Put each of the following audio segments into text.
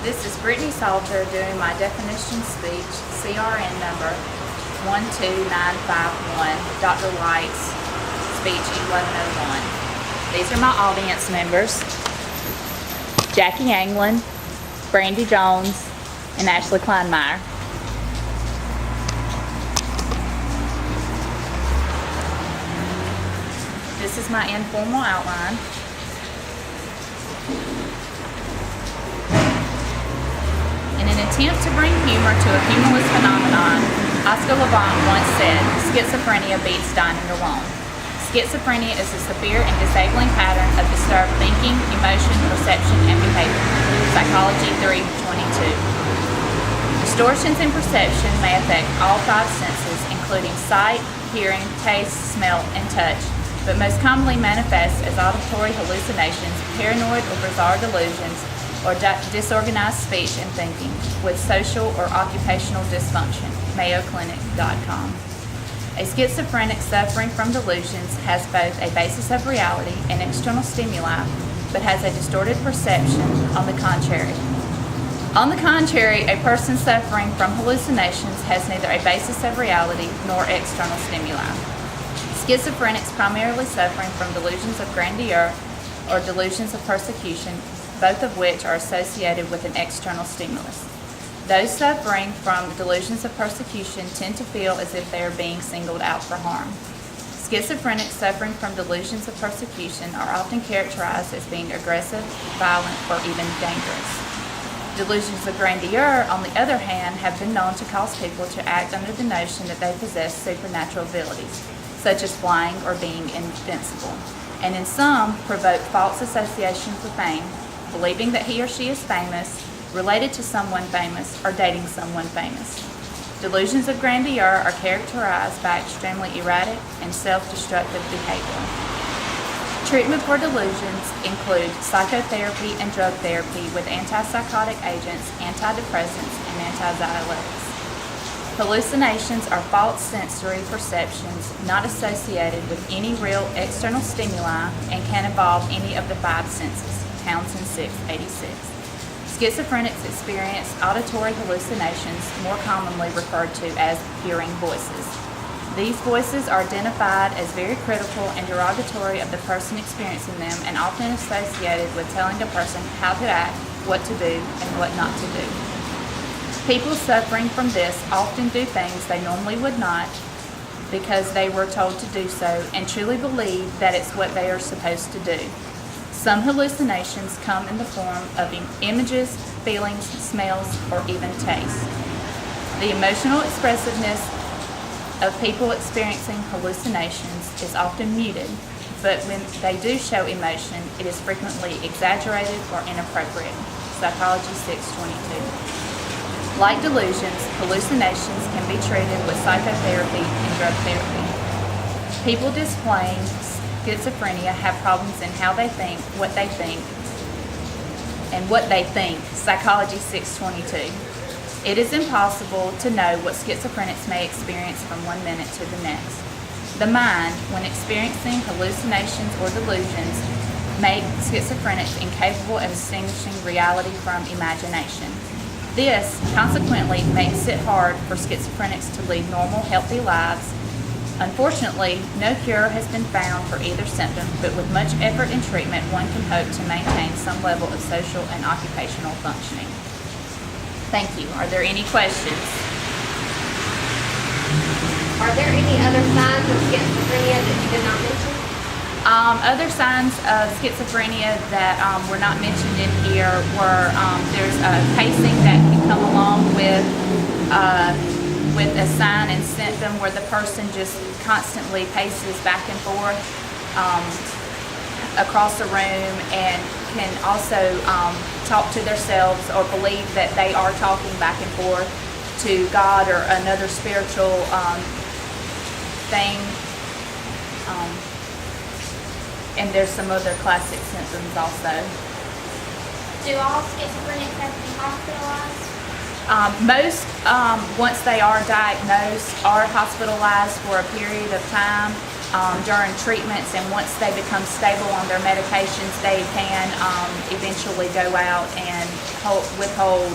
This is Brittany Salter doing my definition speech, CRN number 12951, Dr. White's speech 1101. These are my audience members: Jackie Anglin, Brandy Jones, and Ashley Kleinmeyer. This is my informal outline. In an attempt to bring humor to a humorless phenomenon, Oscar Levant once said, "Schizophrenia beats dining alone." Schizophrenia is a severe and disabling pattern of disturbed thinking, emotion, perception, and behavior. Psychology 3:22. Distortions in perception may affect all five senses, including sight, hearing, taste, smell, and touch, but most commonly manifest as auditory hallucinations, paranoid or bizarre delusions, or disorganized speech and thinking, with social or occupational dysfunction. MayoClinic.com. A schizophrenic suffering from delusions has both a basis of reality and external stimuli, but has a distorted perception on the contrary. On the contrary, a person suffering from hallucinations has neither a basis of reality nor external stimuli. Schizophrenics primarily suffering from delusions of grandeur or delusions of persecution, both of which are associated with an external stimulus. Those suffering from delusions of persecution tend to feel as if they are being singled out for harm. Schizophrenics suffering from delusions of persecution are often characterized as being aggressive, violent, or even dangerous. Delusions of grandeur, on the other hand, have been known to cause people to act under the notion that they possess supernatural abilities, such as flying or being invincible, and in some provoke false associations with fame, believing that he or she is famous, related to someone famous, or dating someone famous. Delusions of grandeur are characterized by extremely erratic and self-destructive behavior. Treatment for delusions include psychotherapy and drug therapy with antipsychotic agents, antidepressants, and anxiolytics. Hallucinations are false sensory perceptions not associated with any real external stimuli and can involve any of the five senses. Townsend 686. Schizophrenics experience auditory hallucinations, more commonly referred to as hearing voices. These voices are identified as very critical and derogatory of the person experiencing them, and often associated with telling a person how to act, what to do, and what not to do. People suffering from this often do things they normally would not because they were told to do so and truly believe that it's what they are supposed to do. Some hallucinations come in the form of images, feelings, smells, or even taste. The emotional expressiveness of people experiencing hallucinations is often muted, but when they do show emotion, it is frequently exaggerated or inappropriate. Psychology 6:22. Like delusions, hallucinations can be treated with psychotherapy and drug therapy. People displaying schizophrenia have problems in how they think, and what they think. Psychology 6:22. It is impossible to know what schizophrenics may experience from one minute to the next. The mind, when experiencing hallucinations or delusions, makes schizophrenics incapable of distinguishing reality from imagination. This, consequently, makes it hard for schizophrenics to lead normal, healthy lives. Unfortunately, no cure has been found for either symptom, but with much effort and treatment, one can hope to maintain some level of social and occupational functioning. Thank you. Are there any questions? Are there any other signs of schizophrenia that you did not mention? Other signs of schizophrenia that were not mentioned in here were there's a pacing that can come along with a sign and symptom where the person just constantly paces back and forth across the room, and can also talk to themselves or believe that they are talking back and forth to God or another spiritual thing. And there's some other classic symptoms also. Do all schizophrenics have to be hospitalized? Most, once they are diagnosed, are hospitalized for a period of time. during treatments, and once they become stable on their medications, they can eventually go out and withhold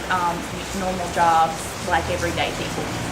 normal jobs like everyday people.